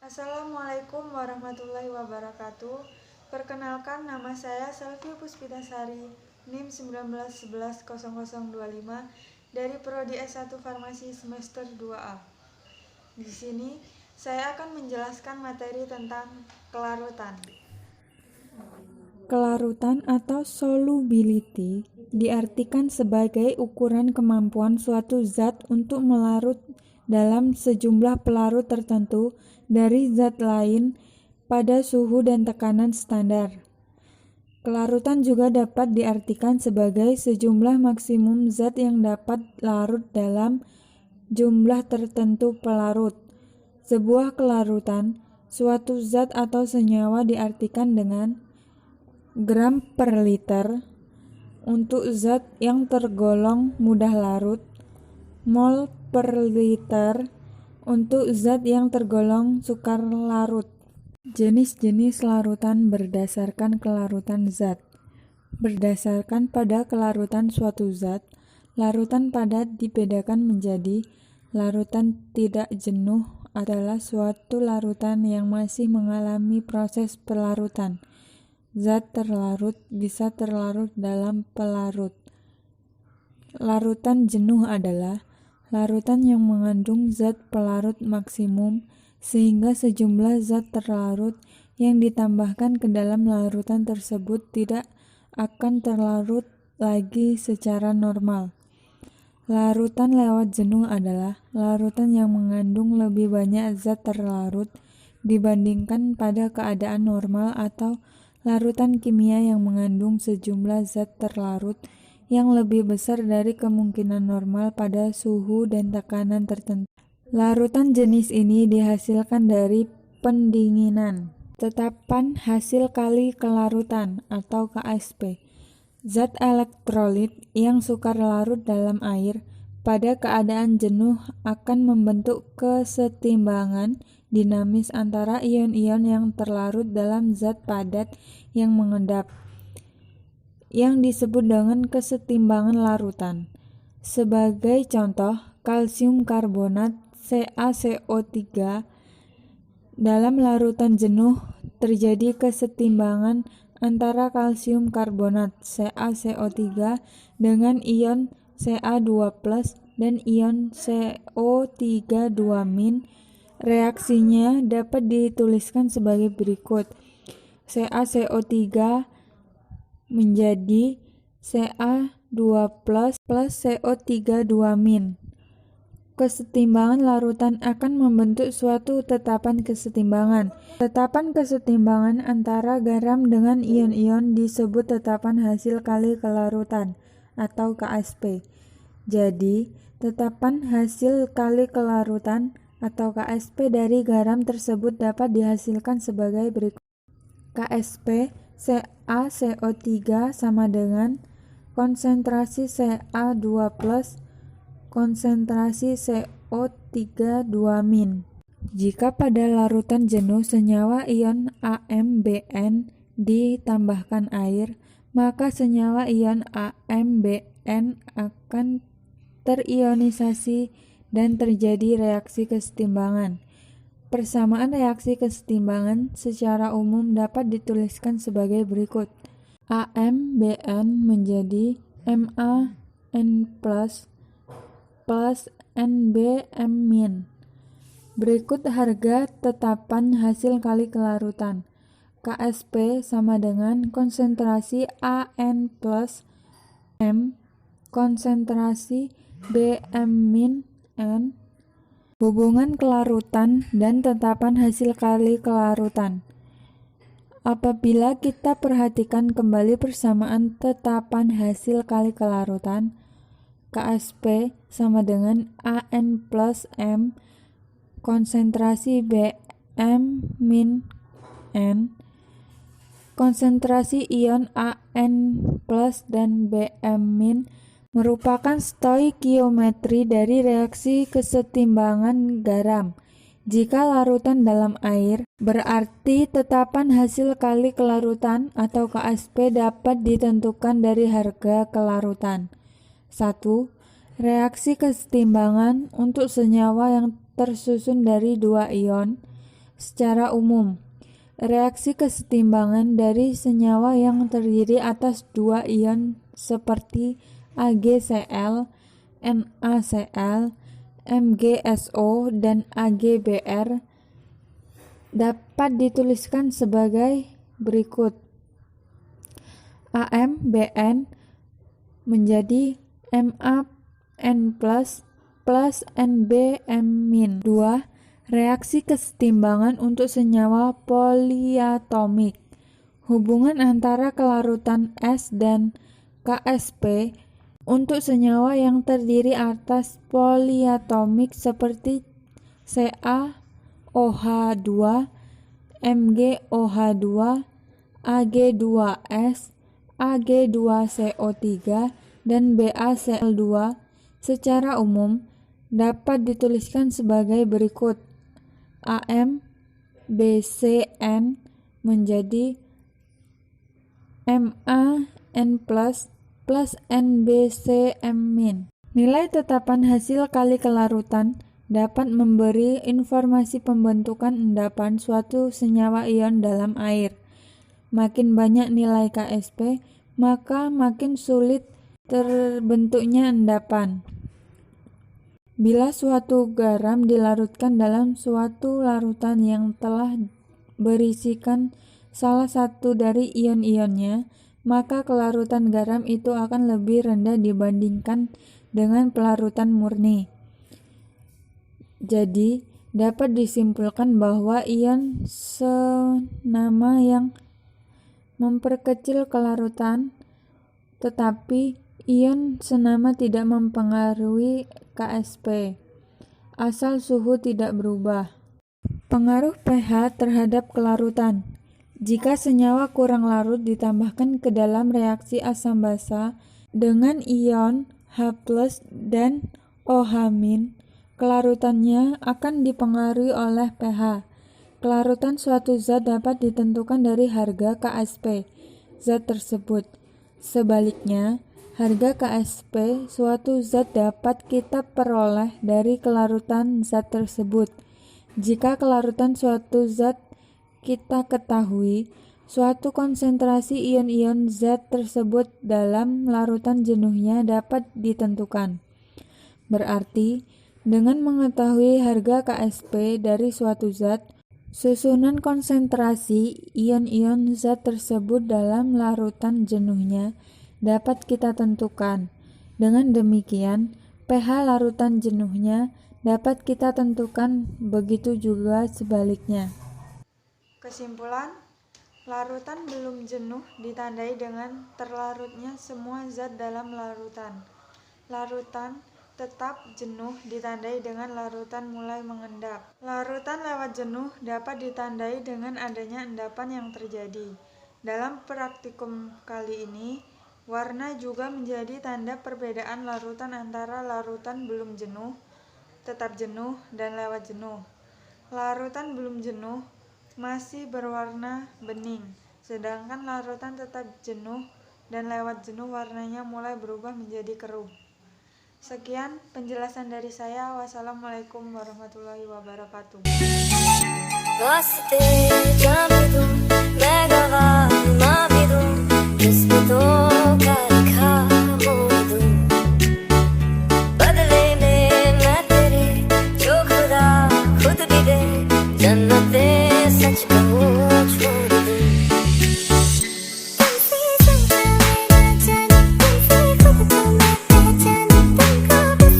Assalamualaikum warahmatullahi wabarakatuh. Perkenalkan, nama saya Selvi Puspitasari, NIM 19110025 dari Prodi S1 Farmasi semester 2A. Di sini saya akan menjelaskan materi tentang kelarutan. Kelarutan atau solubility diartikan sebagai ukuran kemampuan suatu zat untuk melarut dalam sejumlah pelarut tertentu dari zat lain pada suhu dan tekanan standar. Kelarutan juga dapat diartikan sebagai sejumlah maksimum zat yang dapat larut dalam jumlah tertentu pelarut. Sebuah kelarutan suatu zat atau senyawa diartikan dengan gram per liter untuk zat yang tergolong mudah larut, mol per liter untuk zat yang tergolong sukar larut. Jenis-jenis larutan berdasarkan kelarutan zat. Berdasarkan pada kelarutan suatu zat, larutan padat dibedakan menjadi larutan tidak jenuh adalah suatu larutan yang masih mengalami proses pelarutan. Zat terlarut bisa terlarut dalam pelarut. Larutan jenuh adalah larutan yang mengandung zat pelarut maksimum sehingga sejumlah zat terlarut yang ditambahkan ke dalam larutan tersebut tidak akan terlarut lagi secara normal. Larutan lewat jenuh adalah larutan yang mengandung lebih banyak zat terlarut dibandingkan pada keadaan normal atau larutan kimia yang mengandung sejumlah zat terlarut yang lebih besar dari kemungkinan normal pada suhu dan tekanan tertentu. Larutan jenis ini dihasilkan dari pendinginan. Tetapan hasil kali kelarutan atau KSP. Zat elektrolit yang sukar larut dalam air pada keadaan jenuh akan membentuk kesetimbangan dinamis antara ion-ion yang terlarut dalam zat padat yang mengendap, yang disebut dengan kesetimbangan larutan. Sebagai contoh, kalsium karbonat CaCO3 dalam larutan jenuh terjadi kesetimbangan antara kalsium karbonat CaCO3 dengan ion Ca2+ dan ion CO32-. Reaksinya dapat dituliskan sebagai berikut. CaCO3 menjadi Ca2+ plus CO32-. Kesetimbangan larutan akan membentuk suatu tetapan kesetimbangan. Tetapan kesetimbangan antara garam dengan ion-ion disebut tetapan hasil kali kelarutan atau KSP. Jadi, tetapan hasil kali kelarutan atau KSP dari garam tersebut dapat dihasilkan sebagai berikut. KSP CaCO3 sama dengan konsentrasi Ca2+ konsentrasi CO32-. Jika pada larutan jenuh senyawa ion AmBn ditambahkan air, maka senyawa ion AmBn akan terionisasi dan terjadi reaksi kesetimbangan. Persamaan reaksi kesetimbangan secara umum dapat dituliskan sebagai berikut. AmBn menjadi MaN+ plus NbM-. Berikut harga tetapan hasil kali kelarutan. KSP sama dengan konsentrasi An plus M konsentrasi Bm-N. Hubungan kelarutan dan tetapan hasil kali kelarutan. Apabila kita perhatikan kembali persamaan tetapan hasil kali kelarutan, KSP sama dengan An plus M konsentrasi Bm-N. Konsentrasi ion An plus dan Bm- merupakan stoikiometri dari reaksi kesetimbangan garam. Jika larutan dalam air, berarti tetapan hasil kali kelarutan atau KSP dapat ditentukan dari harga kelarutan. 1. Reaksi kesetimbangan untuk senyawa yang tersusun dari dua ion. secara umum. Reaksi kesetimbangan dari senyawa yang terdiri atas dua ion seperti AgCl, NaCl, MgSO, dan AgBr dapat dituliskan sebagai berikut. AmBn menjadi MaN+ plus NbM-. 2. Reaksi kesetimbangan untuk senyawa poliatomik. Hubungan antara kelarutan S dan Ksp untuk senyawa yang terdiri atas poliatomik seperti CaOH2, MgOH2, Ag2S, Ag2CO3, dan BaCl2 secara umum dapat dituliskan sebagai berikut. AmBcN menjadi MaN+ plus NbCm-. Nilai tetapan hasil kali kelarutan dapat memberi informasi pembentukan endapan suatu senyawa ion dalam air. Makin banyak nilai Ksp, maka makin sulit terbentuknya endapan. Bila suatu garam dilarutkan dalam suatu larutan yang telah berisikan salah satu dari ion-ionnya, maka kelarutan garam itu akan lebih rendah dibandingkan dengan pelarutan murni. Jadi, dapat disimpulkan bahwa ion senama yang memperkecil kelarutan, tetapi ion senama tidak mempengaruhi Ksp, asal suhu tidak berubah. Pengaruh pH terhadap kelarutan. Jika senyawa kurang larut ditambahkan ke dalam reaksi asam basa dengan ion H+ dan OH-, kelarutannya akan dipengaruhi oleh pH. Kelarutan suatu zat dapat ditentukan dari harga Ksp zat tersebut. Sebaliknya, harga Ksp suatu zat dapat kita peroleh dari kelarutan zat tersebut. Jika kelarutan suatu zat kita ketahui, suatu konsentrasi ion-ion zat tersebut dalam larutan jenuhnya dapat ditentukan. Berarti, dengan mengetahui harga Ksp dari suatu zat, susunan konsentrasi ion-ion zat tersebut dalam larutan jenuhnya dapat kita tentukan. Dengan demikian, pH larutan jenuhnya dapat kita tentukan, begitu juga sebaliknya. Kesimpulan, larutan belum jenuh ditandai dengan terlarutnya semua zat dalam larutan. Larutan tetap jenuh ditandai dengan larutan mulai mengendap. Larutan lewat jenuh dapat ditandai dengan adanya endapan yang terjadi. Dalam praktikum kali ini, warna juga menjadi tanda perbedaan larutan antara larutan belum jenuh, tetap jenuh, dan lewat jenuh. Larutan belum jenuh masih berwarna bening, sedangkan larutan tetap jenuh dan lewat jenuh warnanya mulai berubah menjadi keruh. Sekian penjelasan dari saya. Wassalamualaikum warahmatullahi wabarakatuh. जन्नते